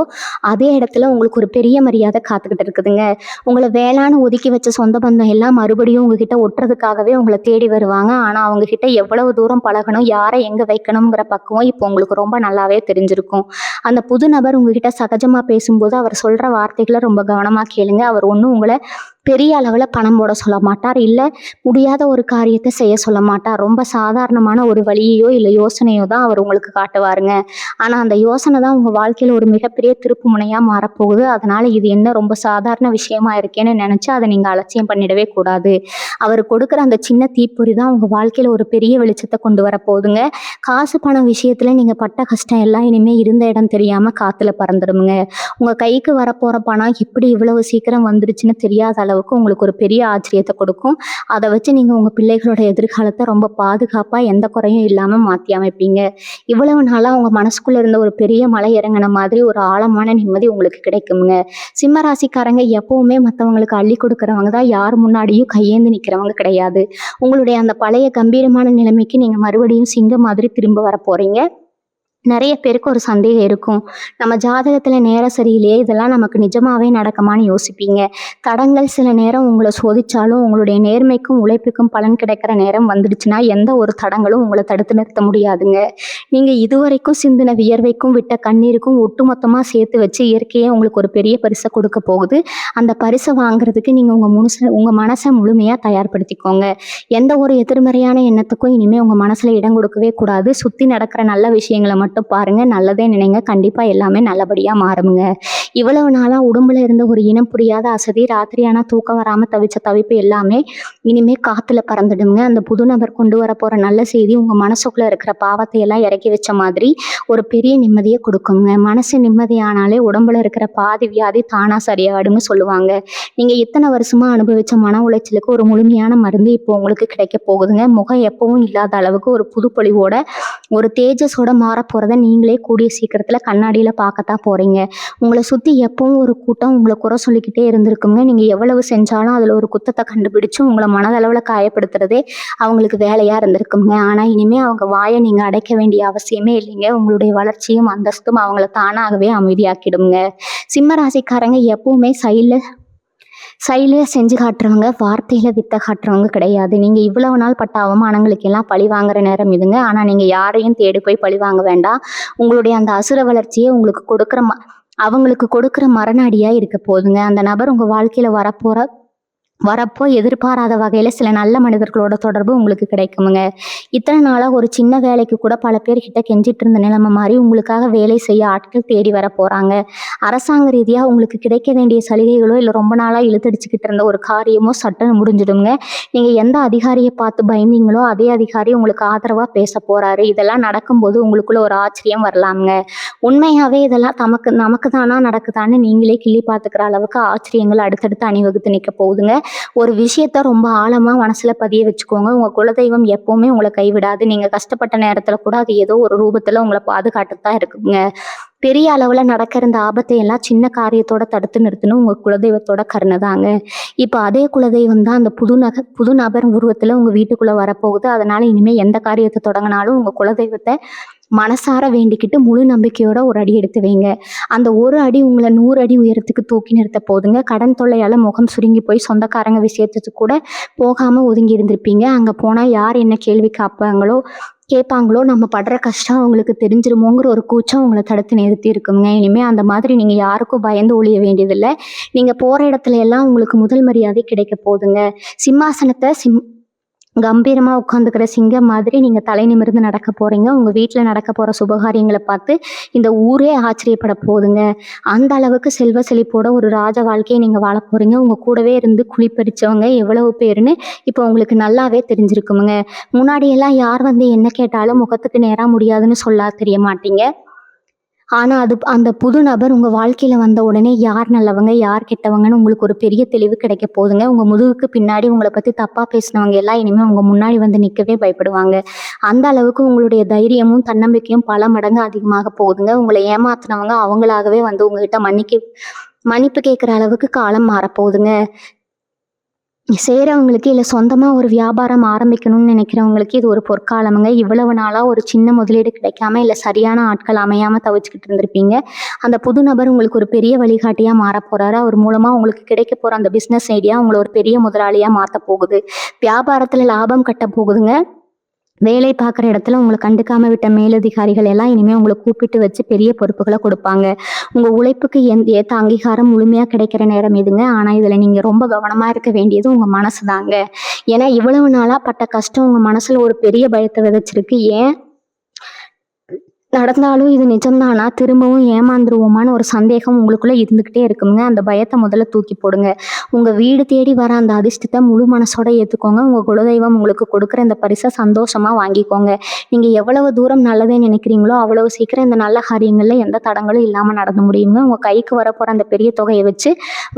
அதே இடத்துல உங்களுக்கு ஒரு பெரிய மரியாதை காத்துக்கிட்டு இருக்குதுங்க. உங்களை வேளான்னு ஒதுக்கி வச்ச சொந்த பந்தம் எல்லாம் மறுபடியும் உங்ககிட்ட ஒட்டுறதுக்காகவே உங்களை தேடி வருவாங்க. ஆனா அவங்க கிட்ட எவ்வளவு தூரம் பழகணும், யாரை எங்க வைக்கணுங்கிற பக்குவம் இப்போ உங்களுக்கு ரொம்ப நல்லாவே தெரிஞ்சிருக்கும். அந்த புது நபர் உங்ககிட்ட சகஜமா பேசும்போது அவர் சொல்ற வார்த்தைகளை ரொம்ப கவனமா கேளுங்க. அவர் ஒன்றும் உங்களை பெரிய அளவில் பணம் போட சொல்ல மாட்டார், இல்லை முடியாத ஒரு காரியத்தை செய்ய சொல்ல மாட்டார். ரொம்ப சாதாரணமான ஒரு வழியையோ இல்லை யோசனையோ தான் அவர் உங்களுக்கு காட்டுவாருங்க. ஆனால் அந்த யோசனை தான் உங்கள் வாழ்க்கையில் ஒரு மிகப்பெரிய திருப்பு முனையாக மாறப்போகுது. அதனால் இது என்ன ரொம்ப சாதாரண விஷயமா இருக்கேன்னு நினச்சி அதை நீங்கள் அலட்சியம் பண்ணிடவே கூடாது. அவர் கொடுக்குற அந்த சின்ன தீப்பொறி தான் உங்கள் வாழ்க்கையில் ஒரு பெரிய வெளிச்சத்தை கொண்டு வரப்போகுதுங்க. காசு பணம் விஷயத்தில் நீங்கள் பட்ட கஷ்டம் எல்லாம் இனிமேல் இருந்த இடம் தெரியாமல் காற்றுல பறந்துடுங்க. உங்கள் கைக்கு வரப்போகிற பணம் இப்படி இவ்வளவு சீக்கிரம் வந்துருச்சுன்னு தெரியாத அளவுக்கு உங்களுக்கு ஒரு பெரிய ஆச்சரியத்தை கொடுக்கும். அதை வச்சு நீங்கள் உங்கள் பிள்ளைகளோட எதிர்காலத்தை ரொம்ப பாதுகாப்பாக எந்த குறையும் இல்லாமல் மாற்றி அமைப்பீங்க. இவ்வளவு நாளாக உங்கள் மனசுக்குள்ளே இருந்த ஒரு பெரிய மலை இறங்கின மாதிரி ஒரு ஆழமான நிம்மதி உங்களுக்கு கிடைக்குங்க. சிம்ம ராசிக்காரங்க எப்பவுமே மற்றவங்களுக்கு அள்ளி கொடுக்குறவங்க தான், யார் முன்னாடியும் கையேந்து நிற்கிறவங்க கிடையாது. உங்களுடைய அந்த பழைய கம்பீரமான நிலைமைக்கு நீங்கள் மறுபடியும் சிங்கம் மாதிரி திரும்ப வர போகிறீங்க. நிறைய பேருக்கு ஒரு சந்தேகம் இருக்கும், நம்ம ஜாதகத்தில் நேரம் சரியில்லையே, இதெல்லாம் நமக்கு நிஜமாவே நடக்குமான்னு யோசிப்பீங்க. தடங்கள் சில நேரம் உங்களை சோதிச்சாலும் உங்களுடைய நேர்மைக்கும் உழைப்புக்கும் பலன் கிடைக்கிற நேரம் வந்துடுச்சுன்னா எந்த ஒரு தடங்களும் உங்களை தடுத்து நிறுத்த முடியாதுங்க. நீங்கள் இதுவரைக்கும் சிந்தின வியர்வைக்கும் விட்ட கண்ணீருக்கும் ஒட்டுமொத்தமாக சேர்த்து வச்சு இயற்கையே உங்களுக்கு ஒரு பெரிய பரிசை கொடுக்க போகுது. அந்த பரிசை வாங்குறதுக்கு நீங்கள் உங்கள் மனசை முழுமையாக தயார்படுத்திக்கோங்க. எந்த ஒரு எதிர்மறையான எண்ணத்துக்கும் இனிமேல் உங்கள் மனசில் இடம் கொடுக்கவே கூடாது. சுற்றி நடக்கிற நல்ல விஷயங்களை மட்டும் பாருங்க, நல்லதே நினைங்க, கண்டிப்பா எல்லாமே நல்லபடியா மாறுங்க. இவ்வளவு நாளா உடம்புல இருந்த ஒரு இனம் புரியாத அசதி, ராத்திரியானா தூக்கம் வராம தவிச்ச தவிப்பு எல்லாமே இனிமே காத்துல பறந்துடுங்க. அந்த புது நபர் கொண்டு வர போற நல்ல செய்தி உங்க மனசுக்குள்ள இருக்கிற பாவத்தை எல்லாம் இறக்கி வச்ச மாதிரி ஒரு பெரிய நிம்மதியை கொடுக்குங்க. மனசு நிம்மதியானாலே உடம்புல இருக்கிற பாதி வியாதி தானா சரியாயிடும்னு சொல்லுவாங்க. நீங்க இத்தனை வருஷமா அனுபவிச்ச மன உளைச்சலுக்கு ஒரு முழுமையான மருந்து இப்போ உங்களுக்கு கிடைக்க போகுதுங்க. முகம் எப்பவும் இல்லாத அளவுக்கு ஒரு புது பொலிவோட ஒரு தேஜஸோட மாற போறத நீங்களே கூடிய சீக்கிரத்துல கண்ணாடியில பார்க்கத்தான் போறீங்க. உங்களை சுத்தி எப்பவும் ஒரு கூட்டம் உங்களை குறை சொல்லிக்கிட்டே இருந்திருக்குங்க. நீங்க எவ்வளவு செஞ்சாலும் அதுல ஒரு குத்தத்தை கண்டுபிடிச்சு உங்களை மனதளவுல காயப்படுத்துறதே அவங்களுக்கு வேலையா இருந்திருக்குங்க. ஆனா இனிமே அவங்க வாயை நீங்க அடைக்க வேண்டிய அவசியமே இல்லைங்க. உங்களுடைய வளர்ச்சியும் அந்தஸ்தும் அவங்கள தானாகவே அமைதியாக்கிடுங்க. சிம்ம ராசிக்காரங்க எப்பவுமே செயலில் செஞ்சு காட்டுறவங்க, வார்த்தையில வித்த காட்டுறவங்க கிடையாது. நீங்க இவ்வளவு நாள் பட்ட அவமானங்களுக்கு எல்லாம் பழி வாங்குற நேரம் இதுங்க. ஆனா நீங்க யாரையும் தேடி போய் பழி வாங்க வேண்டாம். உங்களுடைய அந்த அசுர வளர்ச்சியை அவங்களுக்கு கொடுக்குற மரணடியா இருக்க போதுங்க. அந்த நபர் உங்க வாழ்க்கையில வரப்போ எதிர்பாராத வகையில சில நல்ல மனிதர்களோட தொடர்பு உங்களுக்கு கிடைக்குமுங்க. இத்தனை நாளா ஒரு சின்ன வேலைக்கு கூட பல பேர்கிட்ட கெஞ்சிட்டு இருந்த நிலைமை மாதிரி உங்களுக்காக வேலை செய்ய ஆட்கள் தேடி வர போறாங்க. அரசாங்க ரீதியா உங்களுக்கு கிடைக்க வேண்டிய சலுகைகளோ இல்லை ரொம்ப நாளா இழுத்தடிச்சுக்கிட்டு இருந்த ஒரு காரியமோ சட்டன்னு முடிஞ்சிடுங்க. நீங்க எந்த அதிகாரியை பார்த்து பயந்தீங்களோ அதே அதிகாரி உங்களுக்கு ஆதரவா பேச போறாரு. இதெல்லாம் நடக்கும்போது உங்களுக்குள்ள ஒரு ஆச்சரியம் வரலாமுங்க. உண்மையாவே இதெல்லாம் நமக்கு தானா நடக்குதான்னு நீங்களே கிள்ளி பார்த்துக்கிற அளவுக்கு ஆச்சரியங்கள் அடுத்தடுத்து அணிவகுத்து நிற்க போகுதுங்க. ஒரு விஷயத்த ரொம்ப ஆழமா மனசுல பதிய வச்சுக்கோங்க. உங்க குலதெய்வம் எப்பவுமே உங்களை கைவிடாது. நீங்க கஷ்டப்பட்ட நேரத்துல கூட அது ஏதோ ஒரு ரூபத்துல உங்களை பாதுகாட்டுதான் இருக்குங்க. பெரிய அளவுல நடக்கிற இந்த ஆபத்தை எல்லாம் சின்ன காரியத்தோட தடுத்து நிறுத்தணும் உங்க குலதெய்வத்தோட கருணை தாங்க. இப்ப அதே குலதெய்வம் தான் அந்த புது நபர் உருவத்துல உங்க வீட்டுக்குள்ள வரப்போகுது. அதனால இனிமே எந்த காரியத்தை தொடங்கினாலும் உங்க குலதெய்வத்தை மனசார வேண்டிக்கிட்டு முழு நம்பிக்கையோட ஒரு அடி எடுத்து வைங்க. அந்த ஒரு அடி உங்களை 100 அடி உயரத்துக்கு தூக்கி நிறுத்த போதுங்க. கடன் தொல்லையால முகம் சுருங்கி போய் சொந்தக்காரங்க விஷயத்துக்கு கூட போகாம ஒதுங்கி இருந்திருப்பீங்க. அங்க போனா யார் என்ன கேள்வி கேட்பாங்களோ, நம்ம படுற கஷ்டம் அவங்களுக்கு தெரிஞ்சிருமோங்கிற ஒரு கூச்சம் உங்களை தடுத்து நிறுத்தி இருக்குங்க. இனிமே அந்த மாதிரி நீங்க யாருக்கும் பயந்து ஒழிய வேண்டியதில்லை. நீங்க போற இடத்துல எல்லாம் உங்களுக்கு முதல் மரியாதை கிடைக்க போகுதுங்க. சிம்மாசனத்தை கம்பீரமா உட்காந்துக்கிற சிங்கம் மாதிரி நீங்க தலை நிமிர்ந்து நடக்க போறீங்க. உங்க வீட்டுல நடக்க போற சுபகாரியங்களை பார்த்து இந்த ஊரே ஆச்சரியப்பட போகுதுங்க. அந்த அளவுக்கு செல்வ செழிப்போட ஒரு ராஜ வாழ்க்கையை நீங்க வாழ போறீங்க. உங்க கூடவே இருந்து குளிப்பறிச்சவங்க எவ்வளவு பேருன்னு இப்போ உங்களுக்கு நல்லாவே தெரிஞ்சிருக்குமுங்க. முன்னாடி எல்லாம் யார் வந்து என்ன கேட்டாலும் முகத்துக்கு நேரா முடியாதுன்னு சொல்ல தெரிய மாட்டீங்க. ஆனா அந்த புது நபர் உங்க வாழ்க்கையில வந்த உடனே யார் நல்லவங்க யார் கெட்டவங்கன்னு உங்களுக்கு ஒரு பெரிய தெளிவு கிடைக்க போகுதுங்க. உங்க முதுகுக்கு பின்னாடி உங்களை பத்தி தப்பா பேசினவங்க எல்லாம் இனிமே உங்க முன்னாடி வந்து நிக்கவே பயப்படுவாங்க. அந்த அளவுக்கு உங்களுடைய தைரியமும் தன்னம்பிக்கையும் பல மடங்கு அதிகமாக போகுதுங்க. உங்களை ஏமாத்தினவங்க அவங்களாகவே வந்து உங்ககிட்ட மன்னிப்பு கேட்குற அளவுக்கு காலம் மாறப்போகுதுங்க. செய்கிறவங்களுக்கு இல்லை சொந்தமாக ஒரு வியாபாரம் ஆரம்பிக்கணும்னு நினைக்கிறவங்களுக்கு இது ஒரு பொற்காலமுங்க. இவ்வளவு நாளாக ஒரு சின்ன முதலீடு கிடைக்காம இல்லை சரியான ஆட்கள் அமையாமல் தவிச்சுக்கிட்டு இருந்திருப்பீங்க. அந்த புது நபர் உங்களுக்கு ஒரு பெரிய வழிகாட்டியாக மாற போகிறாரு. அவர் மூலமாக உங்களுக்கு கிடைக்க போகிற அந்த பிஸ்னஸ் ஐடியா உங்களை ஒரு பெரிய முதலாளியாக மாற்ற போகுது. வியாபாரத்தில் லாபம் கட்ட போகுதுங்க. வேலை பார்க்குற இடத்துல உங்களை கண்டுக்காம விட்ட மேலதிகாரிகள் எல்லாம் இனிமேல் உங்களை கூப்பிட்டு வச்சு பெரிய பொறுப்புகளை கொடுப்பாங்க. உங்கள் உழைப்புக்கு ஏற்ற அங்கீகாரம் முழுமையாக கிடைக்கிற நேரம் இதுங்க. ஆனால் இதில் நீங்கள் ரொம்ப கவனமாக இருக்க வேண்டியது உங்கள் மனசு தாங்க. ஏன்னா இவ்வளவு நாளாக பட்ட கஷ்டம் உங்கள் மனசில் ஒரு பெரிய பயத்தை விதைச்சிருக்கு. ஏன் நடந்தாலும் இது நிஜம்தானா? திரும்பவும் ஏமாந்துருவோமான்னு ஒரு சந்தேகம் உங்களுக்குள்ள இருந்துகிட்டே இருக்குங்க. அந்த பயத்த முதல்ல தூக்கி போடுங்க. உங்க வீடு தேடி வர அந்த அதிர்ஷ்டத்த முழு மனசோட ஏத்துக்கோங்க. உங்க குலதெய்வம் உங்களுக்கு கொடுக்குற இந்த பரிச சந்தோஷமா வாங்கிக்கோங்க. நீங்க எவ்வளவு தூரம் நல்லதே நினைக்கிறீங்களோ, அவ்வளவு சீக்கிரம் இந்த நல்ல காரியங்கள்ல எந்த தடங்களும் இல்லாம நடந்து முடியுங்க. உங்க கைக்கு வரப்போற அந்த பெரிய தொகைய வச்சு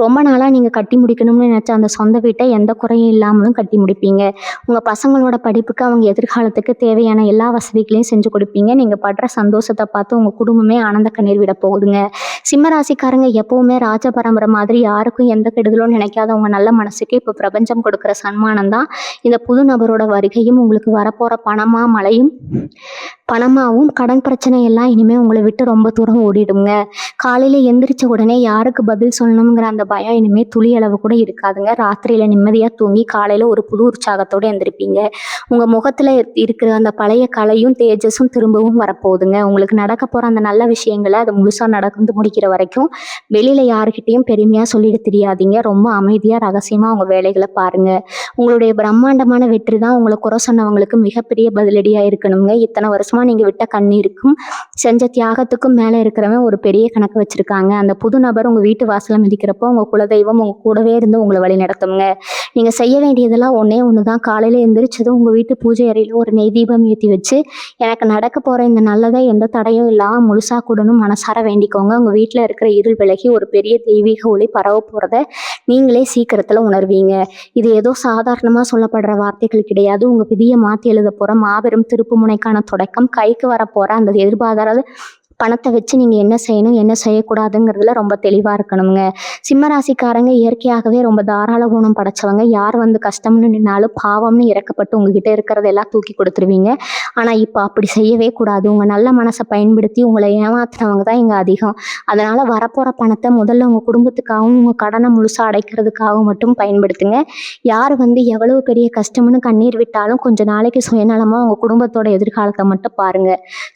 ரொம்ப நாளா நீங்க கட்டி முடிக்கணும்னு நினைச்ச அந்த சொந்த வீட்ட எந்த குறையும் இல்லாமலும் கட்டி முடிப்பீங்க. உங்க பசங்களோட படிப்புக்கு, அவங்க எதிர்காலத்துக்கு தேவையான எல்லா வசதிகளையும் செஞ்சு கொடுப்பீங்க. நீங்க படுற சந்தோஷத்த பார்த்து உங்க குடும்பமே ஆனந்த கண்ணீர் விட போகுதுங்க. சிம்ம ராசிக்காரங்க எப்பவுமே ராஜ பரம்பரை மாதிரி யாருக்கும் எந்த கெடுதலும் நினைக்காதவங்க நல்ல மனசுக்கு இப்போ பிரபஞ்சம் கொடுக்குற சன்மானம் தான் இந்த புது நபரோட வருகையும் உங்களுக்கு வரப்போற பணமாவும் கடன் பிரச்சனை எல்லாம் இனிமே உங்களை விட்டு ரொம்ப தூரம் ஓடிடுங்க. காலையில எந்திரிச்ச உடனே யாருக்கு பதில் சொல்லணுங்கிற அந்த பயம் இனிமே துளி அளவு கூட இருக்காதுங்க. ராத்திரியில நிம்மதியா தூங்கி காலையில ஒரு புது உற்சாகத்தோட எந்திரிப்பீங்க. உங்க முகத்துல இருக்கிற அந்த பழைய கலையும் தேஜஸும் திரும்பவும் வரப்போகுதுங்க. உங்களுக்கு நடக்க போற அந்த நல்ல விஷயங்களை அது முழுசா நடந்து முடிக்கிற வரைக்கும் வெளியில யாருக்கிட்டையும் பெருமையா சொல்லிட்டு தெரியாதீங்க. ரொம்ப அமைதியா ரகசியமா உங்க வேலைகளை பாருங்க. உங்களுடைய பிரம்மாண்டமான வெற்றி தான் உங்களை குறை சொன்னவங்களுக்கு மிகப்பெரிய பதிலடியா இருக்கணுங்க. இத்தனை வருஷமா நீங்க விட்ட கண்ணீருக்கும் செஞ்ச தியாகத்துக்கும் மேல இருக்கிறவன் ஒரு பெரிய கணக்கு வச்சிருக்காங்க. அந்த புது நபர் உங்க வீட்டு வாசல மிதிக்கிறப்போ உங்க குலதெய்வம் உங்க கூடவே இருந்து உங்களை வழி நடத்துங்க. நீங்க செய்ய வேண்டியதெல்லாம் ஒன்னே ஒண்ணுதான். காலையில எந்திரிச்சதும் உங்க வீட்டு பூஜை அறையில ஒரு நெய் தீபம் ஏற்றி வச்சு எனக்கு நடக்க போற இந்த நல்லதை எந்த தடையும் இல்லாம முழுசா கூடணும் மனசார வேண்டிக்கோங்க. உங்க வீட்டுல இருக்கிற இருள் விலகி ஒரு பெரிய தெய்வீக ஒளி பரவ போறத நீங்களே சீக்கிரத்துல உணர்வீங்க. இது ஏதோ சாதாரணமா சொல்லப்படுற வார்த்தைகள் கிடையாது. உங்க விதியை மாத்தி எழுத போற மாபெரும் திருப்பு முனைக்கான தொடக்கம். கைக்கு வரப்போற அந்த எதிர்பாராத பணத்தை வச்சு நீங்க என்ன செய்யணும் என்ன செய்யக்கூடாதுங்கிறதுல ரொம்ப தெளிவா இருக்கணுங்க. சிம்ம ராசிக்காரங்க இயற்கையாகவே ரொம்ப தாராள குணம் படைச்சவங்க. யார் வந்து கஷ்டம்னு நின்னாலும் பாவம்னு இறக்கப்பட்டு உங்ககிட்ட இருக்கிறதெல்லாம் தூக்கி கொடுத்துருவீங்க. ஆனா இப்ப அப்படி செய்யவே கூடாது. உங்க நல்ல மனசை பயன்படுத்தி உங்களை ஏமாத்துறவங்க தான் இங்க அதிகம். அதனால வரப்போற பணத்தை முதல்ல உங்க குடும்பத்துக்காகவும் உங்க கடனை முழுசா அடைக்கிறதுக்காகவும் மட்டும் பயன்படுத்துங்க. யார் வந்து எவ்வளவு பெரிய கஷ்டம்னு கண்ணீர் விட்டாலும் கொஞ்ச நாளைக்கு சுயநலமா உங்க குடும்பத்தோட எதிர்காலத்தை மட்டும் பாருங்க.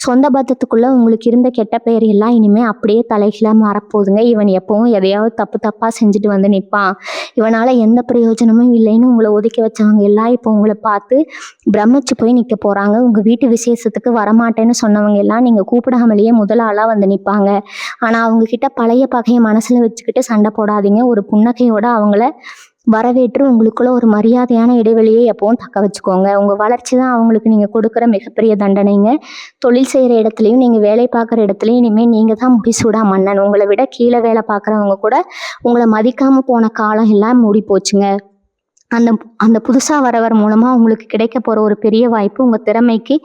சொந்த பத்தத்துக்குள்ள உங்களுக்கு இருந்த கெட்ட பெயர் எல்லாம் இனிமே அப்படியே தலைகீழா மாறப்போகுதுங்க. இவன் எப்பவும் எதையாவது தப்பா செஞ்சுட்டு வந்து நிற்பான், இவனால எந்த பிரயோஜனமும் இல்லைன்னு உங்களை ஒதுக்கி வச்சவங்க எல்லாம் இப்போ உங்களை பார்த்து பிரமிச்சு போய் நிற்க போறாங்க. உங்க வீட்டு விசேஷத்துக்கு வரமாட்டேன்னு சொன்னவங்க எல்லாம் நீங்க கூப்பிடாமலேயே முதல் ஆளா வந்து நிற்பாங்க. ஆனா அவங்க கிட்ட பழைய பகையை மனசுல வச்சுக்கிட்டு சண்டை போடாதீங்க. ஒரு புன்னகையோட அவங்கள வரவேற்று உங்களுக்குள்ள ஒரு மரியாதையான இடைவெளியை எப்பவும் தக்க வச்சுக்கோங்க. உங்க வளர்ச்சி தான் அவங்களுக்கு நீங்க கொடுக்குற மிகப்பெரிய தண்டனைங்க. தொழில் செய்யற இடத்துலையும் நீங்க வேலை பார்க்குற இடத்துலையும் இனிமே நீங்க தான் முடிசூடா மன்னன். உங்களை விட கீழே வேலை பார்க்குறவங்க கூட உங்களை மதிக்காம போன காலம் எல்லாம் மூடி போச்சுங்க. அந்த அந்த புதுசா வரவர் மூலமா உங்களுக்கு கிடைக்க போற ஒரு பெரிய வாய்ப்பு உங்க திறமைக்கு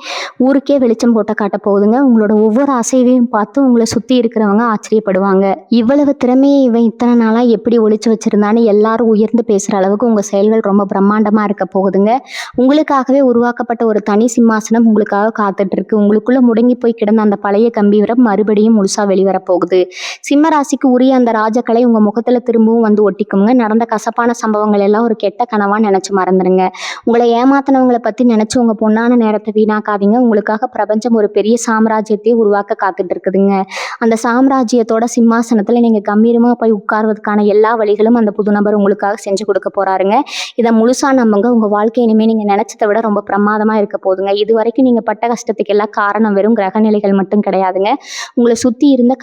ஊருக்கே வெளிச்சம் போட்ட காட்ட போகுதுங்க. உங்களோட ஒவ்வொரு அசைவையும் பார்த்து உங்களை சுத்தி இருக்கிறவங்க ஆச்சரியப்படுவாங்க. இவ்வளவு திறமையை இவன் இத்தனை நாளா எப்படி ஒளிச்சு வச்சிருந்தான்னு எல்லாரும் உயர்ந்து பேசுற அளவுக்கு உங்க செயல்கள் ரொம்ப பிரம்மாண்டமா இருக்க போகுதுங்க. உங்களுக்காகவே உருவாக்கப்பட்ட ஒரு தனி சிம்மாசனம் உங்களுக்காக காத்துட்டு இருக்கு. உங்களுக்குள்ள முடங்கி போய் கிடந்த அந்த பழைய கம்பீரம் மறுபடியும் முழுசா வெளிவர போகுது. சிம்ம ராசிக்கு உரிய அந்த ராஜக்கலை உங்க முகத்துல திரும்பவும் வந்து ஒட்டிக்குங்க. நடந்த கசப்பான சம்பவங்கள் எல்லாம் ஒரு கெட்ட கனவா நினைச்சு மறந்துடுங்க. உங்களை ஏமாத்தினவங்களை பத்தி நினைச்சு உங்க பொண்ணான நேரத்தை வீணாக்காதீங்க. உங்களுக்காக பிரபஞ்சம் ஒரு பெரிய சாம்ராஜ்யத்தை உருவாக்க காத்துட்டு இருக்குதுங்க. அந்த சாம்ராஜ்யத்தோட சிம்மாசனத்துல நீங்க கம்பீரமா போய் உட்கார்வதற்கான எல்லா வழிகளும் அந்த புது நபர் உங்களுக்காக செஞ்சு கொடுக்க போறாருங்க. இதை முழுசா நம்புங்க. உங்க வாழ்க்கை இனிமே நீங்க நினைச்சதை விட ரொம்ப பிரமாதமா இருக்க போதுங்க. இது வரைக்கும் நீங்க பட்ட கஷ்டத்துக்கு எல்லாம் காரணம் வெறும் கிரக நிலைகள் மட்டும் கிடையாதுங்க. உங்களை சுத்தி இருந்த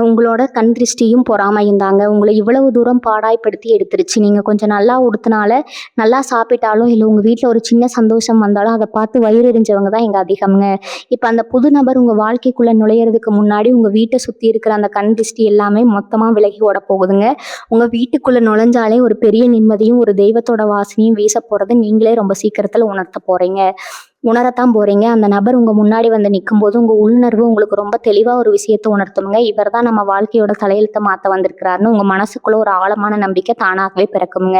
உங்களோட கண் திருஷ்டியும் பொறாமையும் தாங்க உங்களை இவ்வளவு தூரம் பாடாய்படுத்தி எடுத்துருச்சு. நீங்கள் கொஞ்சம் நல்லா உடுத்தினால நல்லா சாப்பிட்டாலும் இல்லை உங்கள் வீட்டில் ஒரு சின்ன சந்தோஷம் வந்தாலும் அதை பார்த்து வயிறு எரிஞ்சவங்க தான் இங்கே அதிகம்ங்க. இப்போ அந்த புது நபர் உங்கள் வாழ்க்கைக்குள்ளே நுழையிறதுக்கு முன்னாடி உங்கள் வீட்டை சுற்றி இருக்கிற அந்த கண் திருஷ்டி எல்லாமே மொத்தமாக விலகி ஓட போகுதுங்க. உங்கள் வீட்டுக்குள்ளே நுழைஞ்சாலே ஒரு பெரிய நிம்மதியும் ஒரு தெய்வத்தோட வாசனையும் வீச போகிறது நீங்களே ரொம்ப சீக்கிரத்தில் உணரத்தான் போறீங்க. அந்த நபர் உங்க முன்னாடி வந்து நிற்கும் போது உங்க உள்நர்வு உங்களுக்கு ரொம்ப தெளிவா ஒரு விஷயத்தை உணர்த்துங்க. இவர் தான் நம்ம வாழ்க்கையோட தலையெழுத்தை மாற்ற வந்திருக்கிறாருன்னு உங்க மனசுக்குள்ள ஒரு ஆழமான நம்பிக்கை தானாகவே பிறக்குங்க.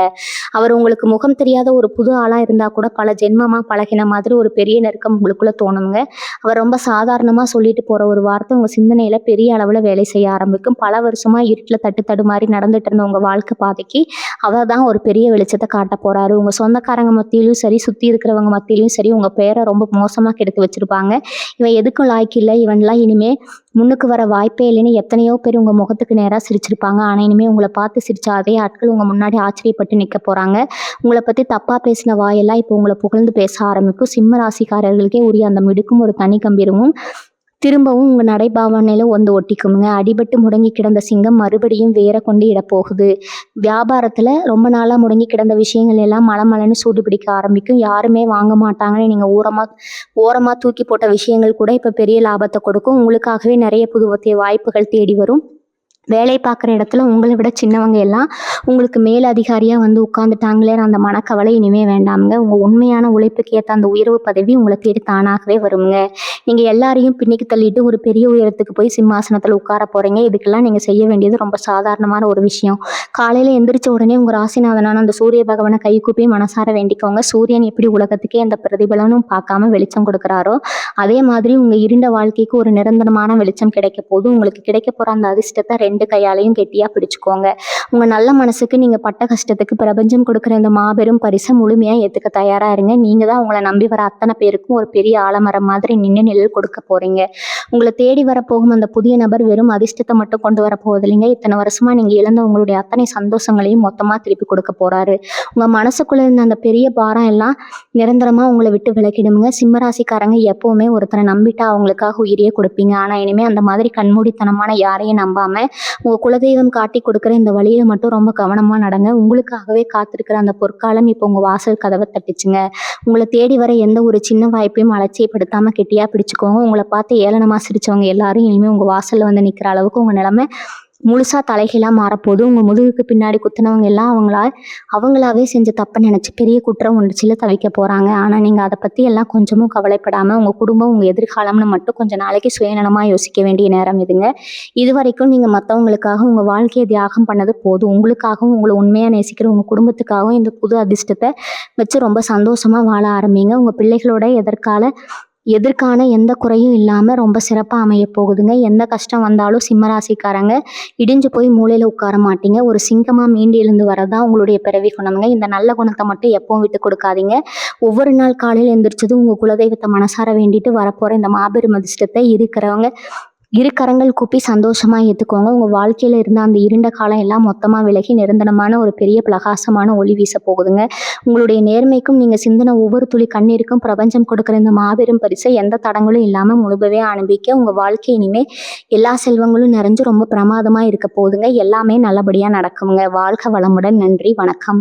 அவர் உங்களுக்கு முகம் தெரியாத ஒரு புது ஆளா இருந்தா கூட பல ஜென்மமா பழகின மாதிரி ஒரு பெரிய நெருக்கம் உங்களுக்குள்ள தோணுங்க. அவர் ரொம்ப சாதாரணமா சொல்லிட்டு போற ஒரு வார்த்தை உங்க சிந்தனையில பெரிய அளவுல வேலை செய்ய ஆரம்பிக்கும். பல வருஷமா இருட்டுல தடுமாறி நடந்துட்டு இருந்த உங்க வாழ்க்கை பாதைக்கு அவர் தான் ஒரு பெரிய வெளிச்சத்தை காட்ட போறாரு. உங்க சொந்தக்காரங்க மத்தியிலும் சரி சுத்தி இருக்கிறவங்க மத்தியிலும் சரி உங்க பேரை ரொம்ப மோசமா கெடுத்து வச்சிருப்பாங்க. இவன் எதுக்கும் லாய்க்கு இல்லை, இவன்லாம் இனிமே முன்னுக்கு வர வாய்ப்பே இல்லைன்னு எத்தனையோ பேர் உங்க முகத்துக்கு நேராக சிரிச்சிருப்பாங்க. ஆனா இனிமே உங்களை பார்த்து சிரிச்ச அதே ஆட்கள் உங்க முன்னாடி ஆச்சரியப்பட்டு நிற்க போறாங்க. உங்களை பத்தி தப்பா பேசின வாயெல்லாம் இப்போ உங்களை புகழ்ந்து பேச ஆரம்பிக்கும். சிம்ம ராசிக்காரர்களுக்கே உரிய அந்த மிடுக்கும் ஒரு தனி கம்பீரமும் திரும்பவும் உங்க நடைபாவனையில வந்து ஒட்டிக்குமுங்க. அடிபட்டு முடங்கி கிடந்த சிங்கம் மறுபடியும் வேர கொண்டு இடப்போகுது. வியாபாரத்துல ரொம்ப நாளா முடங்கி கிடந்த விஷயங்கள் எல்லாம் மளமளன்னு சூடு பிடிக்க ஆரம்பிக்கும். யாருமே வாங்க மாட்டாங்கன்னு நீங்க ஓரமா தூக்கி போட்ட விஷயங்கள் கூட இப்ப பெரிய லாபத்தை கொடுக்கும். உங்களுக்காகவே நிறைய புது வாய்ப்புகள் தேடி வரும். வேலை பார்க்குற இடத்துல உங்களை விட சின்னவங்க எல்லாம் உங்களுக்கு மேல் அதிகாரியாக வந்து உட்காந்துட்டாங்களேன்னு அந்த மனக்கவலை இனிமே வேண்டாமுங்க. உங்கள் உண்மையான உழைப்புக்கு ஏற்ற அந்த உயர்வு பதவி உங்களை தேடி தானாகவே வருங்க. நீங்கள் எல்லாரையும் பின்னிக்கு தள்ளிட்டு ஒரு பெரிய உயரத்துக்கு போய் சிம்மாசனத்தில் உட்கார போகிறீங்க. இதுக்கெல்லாம் நீங்கள் செய்ய வேண்டியது ரொம்ப சாதாரணமான ஒரு விஷயம். காலையில் எந்திரிச்ச உடனே உங்கள் ராசிநாதனான அந்த சூரிய பகவானை கைகூப்பி மனசார வேண்டிக்கோங்க. சூரியன் எப்படி உலகத்துக்கே எந்த பிரதிபலனும் பார்க்காம வெளிச்சம் கொடுக்குறாரோ அதே மாதிரி உங்கள் இருண்ட வாழ்க்கைக்கு ஒரு நிரந்தரமான வெளிச்சம் கிடைக்க போது. உங்களுக்கு கிடைக்க போகிற அந்த அதிர்ஷ்டத்தை 2 கையாலையும் கெட்டியாக பிடிச்சுக்கோங்க. உங்கள் நல்ல மனசுக்கு நீங்கள் பட்ட கஷ்டத்துக்கு பிரபஞ்சம் கொடுக்குற இந்த மாபெரும் பரிசை முழுமையாக ஏற்றுக்க தயாராக இருங்க. நீங்கள் தான் உங்களை நம்பி வர அத்தனை பேருக்கும் ஒரு பெரிய ஆலமரம் மாதிரி நின்று நிழல் கொடுக்க போகிறீங்க. உங்களை தேடி வரப்போகும் அந்த புதிய நபர் வெறும் அதிர்ஷ்டத்தை மட்டும் கொண்டு வர போவதில்லைங்க. இத்தனை வருஷமாக நீங்கள் இழந்த உங்களுடைய அத்தனை சந்தோஷங்களையும் மொத்தமாக திருப்பி கொடுக்க போகிறாரு. உங்கள் மனசுக்குள்ளே இருந்த அந்த பெரிய பாரம் எல்லாம் நிரந்தரமாக உங்களை விட்டு விலக்கிடுங்க. சிம்மராசிக்காரங்க எப்போவுமே ஒருத்தரை நம்பிட்டா அவங்களுக்காக உயிரியே கொடுப்பீங்க. ஆனால் இனிமேல் அந்த மாதிரி கண்மூடித்தனமான யாரையும் நம்பாமல் உங்கள் குலதெய்வம் காட்டி கொடுக்குற இந்த வழியை மட்டும் ரொம்ப கவனமாக நடங்க. உங்களுக்காகவே காத்திருக்கிற அந்த பொற்காலம் இப்போ உங்கள் வாசல் கதவை தட்டுச்சுங்க. உங்களை தேடி வர எந்த ஒரு சின்ன வாய்ப்பையும் அலட்சியப்படுத்தாமல் கெட்டியாக பிடிச்சிக்கோங்க. உங்களை பார்த்து ஏளனமாக சிரிச்சவங்க எல்லாரும் இனிமேல் உங்கள் வாசலில் வந்து நிற்கிற அளவுக்கு உங்கள் நிலைமை முழுசாக தலைகீழாக மாறப்போது. உங்கள் முதுகுக்கு பின்னாடி குத்துனவங்க எல்லாம் அவங்களாவே செஞ்ச தப்பை நினச்சி பெரிய குற்றம் உணர்ச்சியில் தவிக்க போகிறாங்க. ஆனால் நீங்கள் அதை பற்றி எல்லாம் கொஞ்சமும் கவலைப்படாமல் உங்கள் குடும்பம் உங்கள் எதிர்காலம்னு மட்டும் கொஞ்சம் நாளைக்கு சுயநலமாக யோசிக்க வேண்டிய நேரம் இதுங்க. இது வரைக்கும் நீங்கள் மற்றவங்களுக்காக உங்கள் வாழ்க்கையை தியாகம் பண்ணது போதும். உங்களுக்காகவும் உங்களை உண்மையாக நேசிக்கிற உங்கள் குடும்பத்துக்காகவும் இந்த புது அதிர்ஷ்டத்தை வச்சு ரொம்ப சந்தோஷமாக வாழ ஆரம்பிங்க. உங்கள் பிள்ளைகளோட எதற்கான எந்த குறையும் இல்லாமல் ரொம்ப சிறப்பாக அமைய போகுதுங்க. எந்த கஷ்டம் வந்தாலும் சிம்மராசிக்காரங்க இடிஞ்சு போய் மூலையில் உட்கார மாட்டீங்க. ஒரு சிங்கமாக மீண்டு எழுந்து வரதான் உங்களுடைய பிறவி குணமுங்க. இந்த நல்ல குணத்தை மட்டும் எப்பவும் விட்டு கொடுக்காதீங்க. ஒவ்வொரு நாள் காலையில் எந்திரிச்சதும் உங்கள் குலதெய்வத்தை மனசார வேண்டிட்டு வரப்போகிற இந்த மாபெரும் அதிர்ஷ்டத்தை இரு கரங்கள் கூப்பி சந்தோஷமாக ஏற்றுக்கோங்க. உங்கள் வாழ்க்கையில் இருந்த அந்த இருண்ட காலம் எல்லாம் மொத்தமாக விலகி நிரந்தரமான ஒரு பெரிய பிரகாசமான ஒளி வீச போகுதுங்க. உங்களுடைய நேர்மைக்கும் நீங்கள் சிந்தின ஒவ்வொரு துளி கண்ணீருக்கும் பிரபஞ்சம் கொடுக்குற இந்த மாபெரும் பரிசை எந்த தடங்களும் இல்லாமல் முழுபவே அனுபவிக்க உங்கள் வாழ்க்கை இனிமேல் எல்லா செல்வங்களும் நிறைஞ்சு ரொம்ப பிரமாதமாக இருக்க போகுதுங்க. எல்லாமே நல்லபடியாக நடக்குங்க. வாழ்க வளமுடன். நன்றி, வணக்கம்.